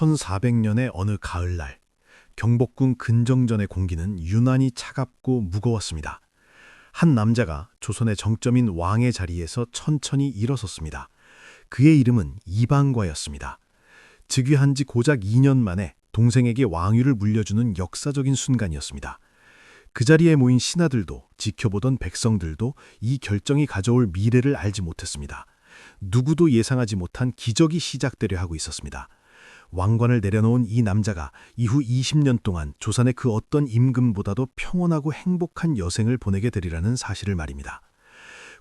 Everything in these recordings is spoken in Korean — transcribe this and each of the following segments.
1400년의 어느 가을날, 경복궁 근정전의 공기는 유난히 차갑고 무거웠습니다. 한 남자가 조선의 정점인 왕의 자리에서 천천히 일어섰습니다. 그의 이름은 이방과였습니다. 즉위한 지 고작 2년 만에 동생에게 왕위를 물려주는 역사적인 순간이었습니다. 그 자리에 모인 신하들도 지켜보던 백성들도 이 결정이 가져올 미래를 알지 못했습니다. 누구도 예상하지 못한 기적이 시작되려 하고 있었습니다. 왕관을 내려놓은 이 남자가 이후 20년 동안 조선의 그 어떤 임금보다도 평온하고 행복한 여생을 보내게 되리라는 사실을 말입니다.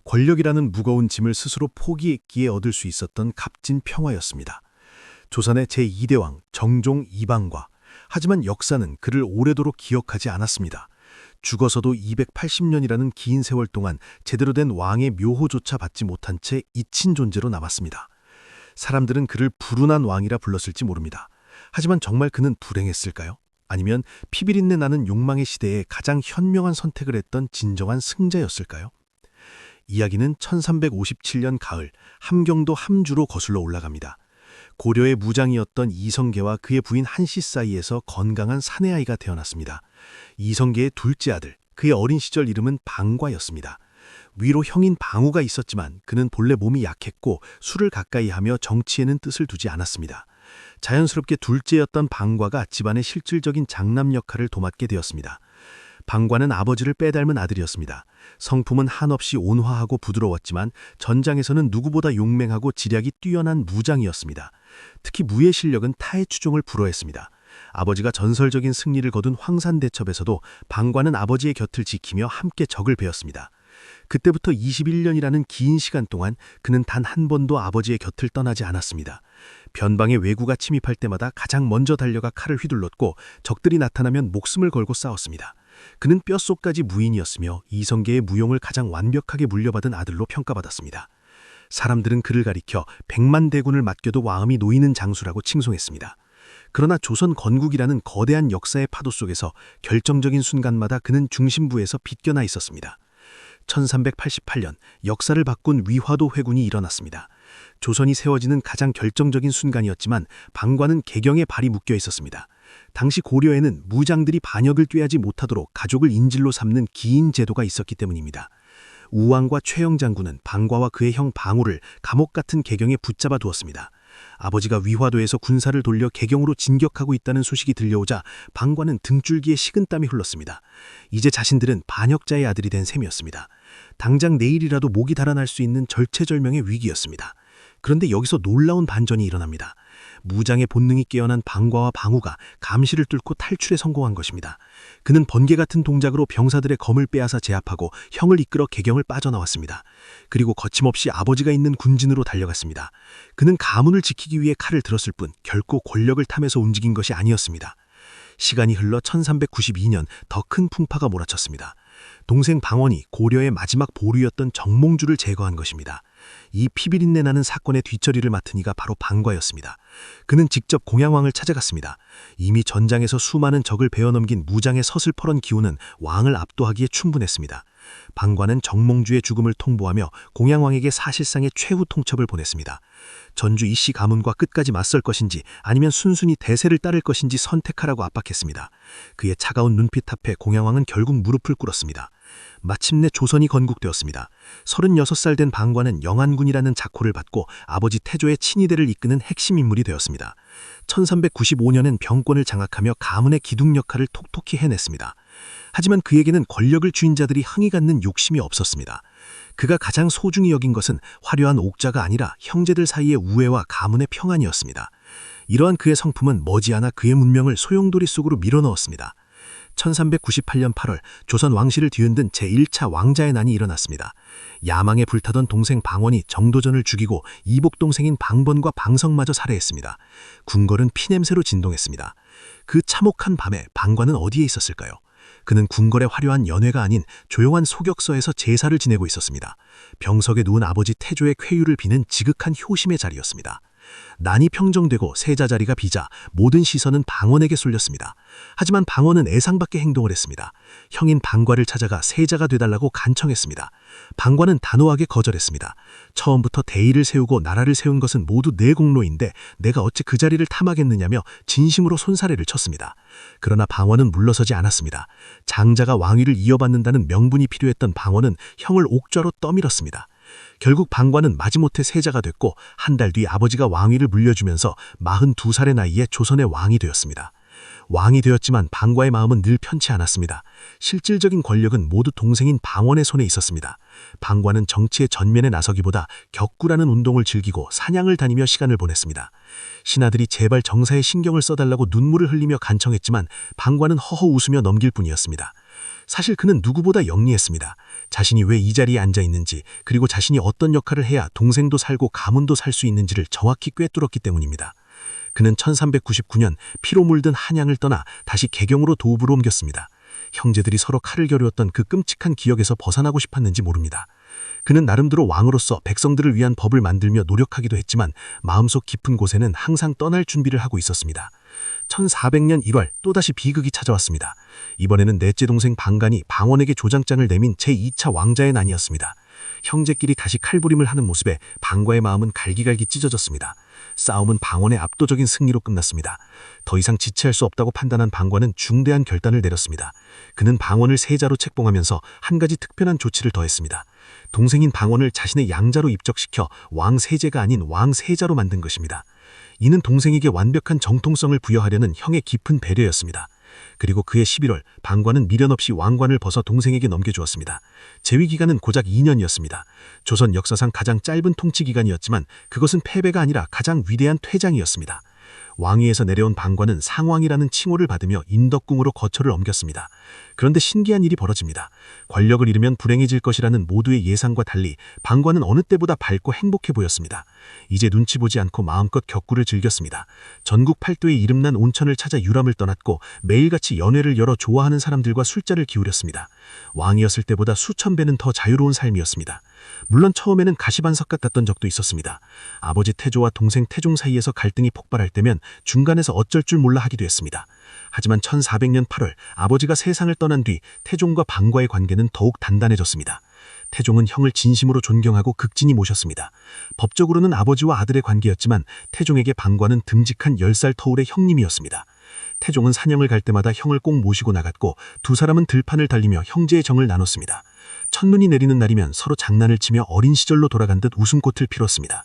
권력이라는 무거운 짐을 스스로 포기했기에 얻을 수 있었던 값진 평화였습니다. 조선의 제2대 왕 정종 이방과. 하지만 역사는 그를 오래도록 기억하지 않았습니다. 죽어서도 280년이라는 긴 세월 동안 제대로 된 왕의 묘호조차 받지 못한 채 잊힌 존재로 남았습니다. 사람들은 그를 불운한 왕이라 불렀을지 모릅니다. 하지만 정말 그는 불행했을까요? 아니면 피비린내 나는 욕망의 시대에 가장 현명한 선택을 했던 진정한 승자였을까요? 이야기는 1357년 가을 함경도 함주로 거슬러 올라갑니다. 고려의 무장이었던 이성계와 그의 부인 한씨 사이에서 건강한 사내아이가 태어났습니다. 이성계의 둘째 아들, 그의 어린 시절 이름은 방과였습니다. 위로 형인 방우가 있었지만 그는 본래 몸이 약했고 술을 가까이 하며 정치에는 뜻을 두지 않았습니다. 자연스럽게 둘째였던 방과가 집안의 실질적인 장남 역할을 도맡게 되었습니다. 방과는 아버지를 빼닮은 아들이었습니다. 성품은 한없이 온화하고 부드러웠지만 전장에서는 누구보다 용맹하고 지략이 뛰어난 무장이었습니다. 특히 무예 실력은 타의 추종을 불허했습니다. 아버지가 전설적인 승리를 거둔 황산대첩에서도 방과는 아버지의 곁을 지키며 함께 적을 베었습니다. 그때부터 21년이라는 긴 시간 동안 그는 단 한 번도 아버지의 곁을 떠나지 않았습니다. 변방의 왜구가 침입할 때마다 가장 먼저 달려가 칼을 휘둘렀고 적들이 나타나면 목숨을 걸고 싸웠습니다. 그는 뼛속까지 무인이었으며 이성계의 무용을 가장 완벽하게 물려받은 아들로 평가받았습니다. 사람들은 그를 가리켜 100만 대군을 맡겨도 마음이 놓이는 장수라고 칭송했습니다. 그러나 조선 건국이라는 거대한 역사의 파도 속에서 결정적인 순간마다 그는 중심부에서 빗겨나 있었습니다. 1388년 역사를 바꾼 위화도 회군이 일어났습니다. 조선이 세워지는 가장 결정적인 순간이었지만 방과는 개경에 발이 묶여 있었습니다. 당시 고려에는 무장들이 반역을 꾀하지 못하도록 가족을 인질로 삼는 기인 제도가 있었기 때문입니다. 우왕과 최영 장군은 방과와 그의 형 방우를 감옥 같은 개경에 붙잡아 두었습니다. 아버지가 위화도에서 군사를 돌려 개경으로 진격하고 있다는 소식이 들려오자 방과는 등줄기에 식은땀이 흘렀습니다. 이제 자신들은 반역자의 아들이 된 셈이었습니다. 당장 내일이라도 목이 달아날 수 있는 절체절명의 위기였습니다. 그런데 여기서 놀라운 반전이 일어납니다. 무장의 본능이 깨어난 방과와 방우가 감시를 뚫고 탈출에 성공한 것입니다. 그는 번개 같은 동작으로 병사들의 검을 빼앗아 제압하고 형을 이끌어 개경을 빠져나왔습니다. 그리고 거침없이 아버지가 있는 군진으로 달려갔습니다. 그는 가문을 지키기 위해 칼을 들었을 뿐 결코 권력을 탐해서 움직인 것이 아니었습니다. 시간이 흘러 1392년 더 큰 풍파가 몰아쳤습니다. 동생 방원이 고려의 마지막 보류였던 정몽주를 제거한 것입니다. 이 피비린내 나는 사건의 뒷처리를 맡은 이가 바로 방과였습니다. 그는 직접 공양왕을 찾아갔습니다. 이미 전장에서 수많은 적을 베어넘긴 무장의 서슬퍼런 기운은 왕을 압도하기에 충분했습니다. 방과는 정몽주의 죽음을 통보하며 공양왕에게 사실상의 최후 통첩을 보냈습니다. 전주 이씨 가문과 끝까지 맞설 것인지 아니면 순순히 대세를 따를 것인지 선택하라고 압박했습니다. 그의 차가운 눈빛 앞에 공양왕은 결국 무릎을 꿇었습니다. 마침내 조선이 건국되었습니다. 36살 된 방과는 영안군이라는 자코를 받고 아버지 태조의 친위대를 이끄는 핵심 인물이 되었습니다. 1395년엔 병권을 장악하며 가문의 기둥 역할을 톡톡히 해냈습니다. 하지만 그에게는 권력을 쥐인 자들이 흥이 갖는 욕심이 없었습니다. 그가 가장 소중히 여긴 것은 화려한 옥자가 아니라 형제들 사이의 우애와 가문의 평안이었습니다. 이러한 그의 성품은 머지않아 그의 문명을 소용돌이 속으로 밀어넣었습니다. 1398년 8월 조선 왕실을 뒤흔든 제1차 왕자의 난이 일어났습니다. 야망에 불타던 동생 방원이 정도전을 죽이고 이복 동생인 방번과 방성마저 살해했습니다. 궁궐은 피냄새로 진동했습니다. 그 참혹한 밤에 방과는 어디에 있었을까요? 그는 궁궐의 화려한 연회가 아닌 조용한 소격서에서 제사를 지내고 있었습니다. 병석에 누운 아버지 태조의 쾌유를 비는 지극한 효심의 자리였습니다. 난이 평정되고 세자 자리가 비자 모든 시선은 방원에게 쏠렸습니다. 하지만 방원은 애상밖에 행동을 했습니다. 형인 방과를 찾아가 세자가 되달라고 간청했습니다. 방과는 단호하게 거절했습니다. 처음부터 대의를 세우고 나라를 세운 것은 모두 내 공로인데 내가 어찌 그 자리를 탐하겠느냐며 진심으로 손사래를 쳤습니다. 그러나 방원은 물러서지 않았습니다. 장자가 왕위를 이어받는다는 명분이 필요했던 방원은 형을 옥좌로 떠밀었습니다. 결국 방과는 마지못해 세자가 됐고 한 달 뒤 아버지가 왕위를 물려주면서 42살의 나이에 조선의 왕이 되었습니다. 왕이 되었지만 방과의 마음은 늘 편치 않았습니다. 실질적인 권력은 모두 동생인 방원의 손에 있었습니다. 방과는 정치의 전면에 나서기보다 격구라는 운동을 즐기고 사냥을 다니며 시간을 보냈습니다. 신하들이 제발 정사에 신경을 써달라고 눈물을 흘리며 간청했지만 방과는 허허 웃으며 넘길 뿐이었습니다. 사실 그는 누구보다 영리했습니다. 자신이 왜 이 자리에 앉아 있는지, 그리고 자신이 어떤 역할을 해야 동생도 살고 가문도 살 수 있는지를 정확히 꿰뚫었기 때문입니다. 그는 1399년 피로 물든 한양을 떠나 다시 개경으로 도읍으로 옮겼습니다. 형제들이 서로 칼을 겨루었던 그 끔찍한 기억에서 벗어나고 싶었는지 모릅니다. 그는 나름대로 왕으로서 백성들을 위한 법을 만들며 노력하기도 했지만 마음속 깊은 곳에는 항상 떠날 준비를 하고 있었습니다. 1400년 1월 또다시 비극이 찾아왔습니다. 이번에는 넷째 동생 방간이 방원에게 조장장을 내민 제2차 왕자의 난이었습니다. 형제끼리 다시 칼부림을 하는 모습에 방과의 마음은 갈기갈기 찢어졌습니다. 싸움은 방원의 압도적인 승리로 끝났습니다. 더 이상 지체할 수 없다고 판단한 방과는 중대한 결단을 내렸습니다. 그는 방원을 세자로 책봉하면서 한 가지 특별한 조치를 더했습니다. 동생인 방원을 자신의 양자로 입적시켜 왕세제가 아닌 왕세자로 만든 것입니다. 이는 동생에게 완벽한 정통성을 부여하려는 형의 깊은 배려였습니다. 그리고 그해 11월 방과는 미련 없이 왕관을 벗어 동생에게 넘겨주었습니다. 재위 기간은 고작 2년이었습니다. 조선 역사상 가장 짧은 통치 기간이었지만 그것은 패배가 아니라 가장 위대한 퇴장이었습니다. 왕위에서 내려온 방과는 상왕이라는 칭호를 받으며 인덕궁으로 거처를 옮겼습니다. 그런데 신기한 일이 벌어집니다. 권력을 잃으면 불행해질 것이라는 모두의 예상과 달리 방과는 어느 때보다 밝고 행복해 보였습니다. 이제 눈치 보지 않고 마음껏 격구를 즐겼습니다. 전국 팔도에 이름난 온천을 찾아 유람을 떠났고 매일같이 연회를 열어 좋아하는 사람들과 술자를 기울였습니다. 왕이었을 때보다 수천 배는 더 자유로운 삶이었습니다. 물론 처음에는 가시반석 같았던 적도 있었습니다. 아버지 태조와 동생 태종 사이에서 갈등이 폭발할 때면 중간에서 어쩔 줄 몰라 하기도 했습니다. 하지만 1400년 8월 아버지가 세상을 떠난 뒤 태종과 방과의 관계는 더욱 단단해졌습니다. 태종은 형을 진심으로 존경하고 극진히 모셨습니다. 법적으로는 아버지와 아들의 관계였지만 태종에게 방과는 듬직한 10살 터울의 형님이었습니다. 태종은 사냥을 갈 때마다 형을 꼭 모시고 나갔고 두 사람은 들판을 달리며 형제의 정을 나눴습니다. 첫눈이 내리는 날이면 서로 장난을 치며 어린 시절로 돌아간 듯 웃음꽃을 피웠습니다.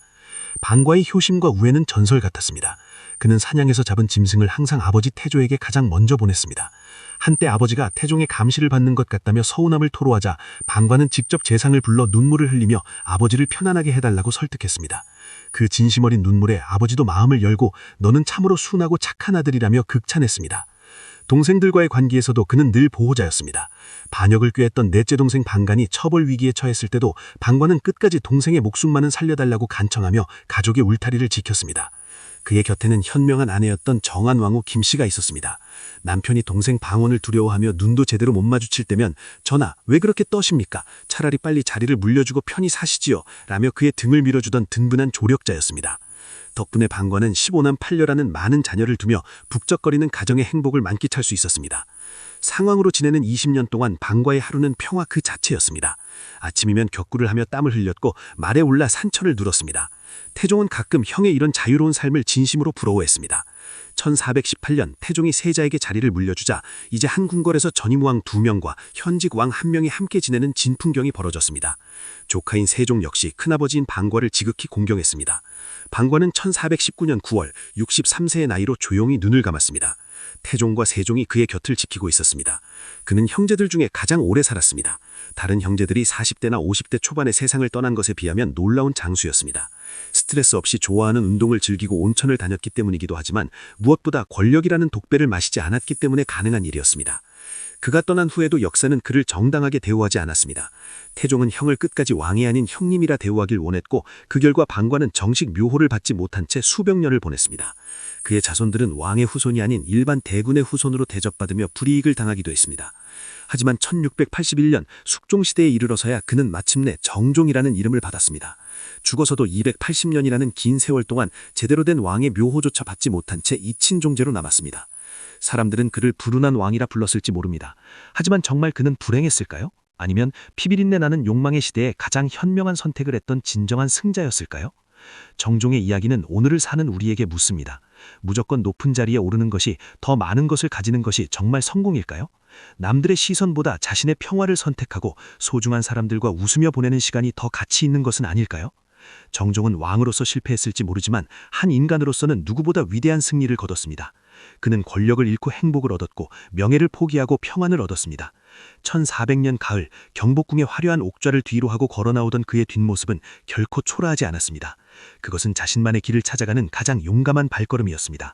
방과의 효심과 우애는 전설 같았습니다. 그는 사냥에서 잡은 짐승을 항상 아버지 태조에게 가장 먼저 보냈습니다. 한때 아버지가 태종의 감시를 받는 것 같다며 서운함을 토로하자 방과는 직접 재상을 불러 눈물을 흘리며 아버지를 편안하게 해달라고 설득했습니다. 그 진심 어린 눈물에 아버지도 마음을 열고 너는 참으로 순하고 착한 아들이라며 극찬했습니다. 동생들과의 관계에서도 그는 늘 보호자였습니다. 반역을 꾀했던 넷째 동생 방간이 처벌 위기에 처했을 때도 방과는 끝까지 동생의 목숨만은 살려달라고 간청하며 가족의 울타리를 지켰습니다. 그의 곁에는 현명한 아내였던 정한왕후 김씨가 있었습니다. 남편이 동생 방원을 두려워하며 눈도 제대로 못 마주칠 때면 전하, 왜 그렇게 떠십니까? 차라리 빨리 자리를 물려주고 편히 사시지요. 라며 그의 등을 밀어주던 든든한 조력자였습니다. 덕분에 방과는 15남 8녀라는 많은 자녀를 두며 북적거리는 가정의 행복을 만끽할 수 있었습니다. 상왕으로 지내는 20년 동안 방과의 하루는 평화 그 자체였습니다. 아침이면 격구를 하며 땀을 흘렸고 말에 올라 산천을 누렀습니다. 태종은 가끔 형의 이런 자유로운 삶을 진심으로 부러워했습니다. 1418년 태종이 세자에게 자리를 물려주자 이제 한 궁궐에서 전임왕 2명과 현직 왕 1명이 함께 지내는 진풍경이 벌어졌습니다. 조카인 세종 역시 큰아버지인 방과를 지극히 공경했습니다. 방과는 1419년 9월 63세의 나이로 조용히 눈을 감았습니다. 태종과 세종이 그의 곁을 지키고 있었습니다. 그는 형제들 중에 가장 오래 살았습니다. 다른 형제들이 40대나 50대 초반에 세상을 떠난 것에 비하면 놀라운 장수였습니다. 스트레스 없이 좋아하는 운동을 즐기고 온천을 다녔기 때문이기도 하지만 무엇보다 권력이라는 독배를 마시지 않았기 때문에 가능한 일이었습니다. 그가 떠난 후에도 역사는 그를 정당하게 대우하지 않았습니다. 태종은 형을 끝까지 왕이 아닌 형님이라 대우하길 원했고 그 결과 방과는 정식 묘호를 받지 못한 채 수백 년을 보냈습니다. 그의 자손들은 왕의 후손이 아닌 일반 대군의 후손으로 대접받으며 불이익을 당하기도 했습니다. 하지만 1681년 숙종시대에 이르러서야 그는 마침내 정종이라는 이름을 받았습니다. 죽어서도 280년이라는 긴 세월 동안 제대로 된 왕의 묘호조차 받지 못한 채 이친종제로 남았습니다. 사람들은 그를 불운한 왕이라 불렀을지 모릅니다. 하지만 정말 그는 불행했을까요? 아니면 피비린내 나는 욕망의 시대에 가장 현명한 선택을 했던 진정한 승자였을까요? 정종의 이야기는 오늘을 사는 우리에게 묻습니다. 무조건 높은 자리에 오르는 것이, 더 많은 것을 가지는 것이 정말 성공일까요? 남들의 시선보다 자신의 평화를 선택하고 소중한 사람들과 웃으며 보내는 시간이 더 가치 있는 것은 아닐까요? 정종은 왕으로서 실패했을지 모르지만 한 인간으로서는 누구보다 위대한 승리를 거뒀습니다. 그는 권력을 잃고 행복을 얻었고 명예를 포기하고 평안을 얻었습니다. 1400년 가을, 경복궁의 화려한 옥좌를 뒤로 하고 걸어나오던 그의 뒷모습은 결코 초라하지 않았습니다. 그것은 자신만의 길을 찾아가는 가장 용감한 발걸음이었습니다.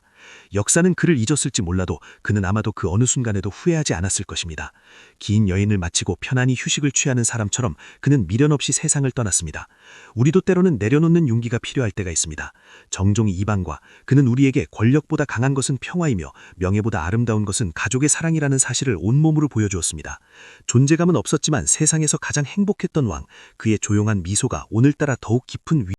역사는 그를 잊었을지 몰라도 그는 아마도 그 어느 순간에도 후회하지 않았을 것입니다. 긴 여인을 마치고 편안히 휴식을 취하는 사람처럼 그는 미련 없이 세상을 떠났습니다. 우리도 때로는 내려놓는 용기가 필요할 때가 있습니다. 정종이 이방과 그는 우리에게 권력보다 강한 것은 평화이며 명예보다 아름다운 것은 가족의 사랑이라는 사실을 온몸으로 보여주었습니다. 존재감은 없었지만 세상에서 가장 행복했던 왕, 그의 조용한 미소가 오늘따라 더욱 깊은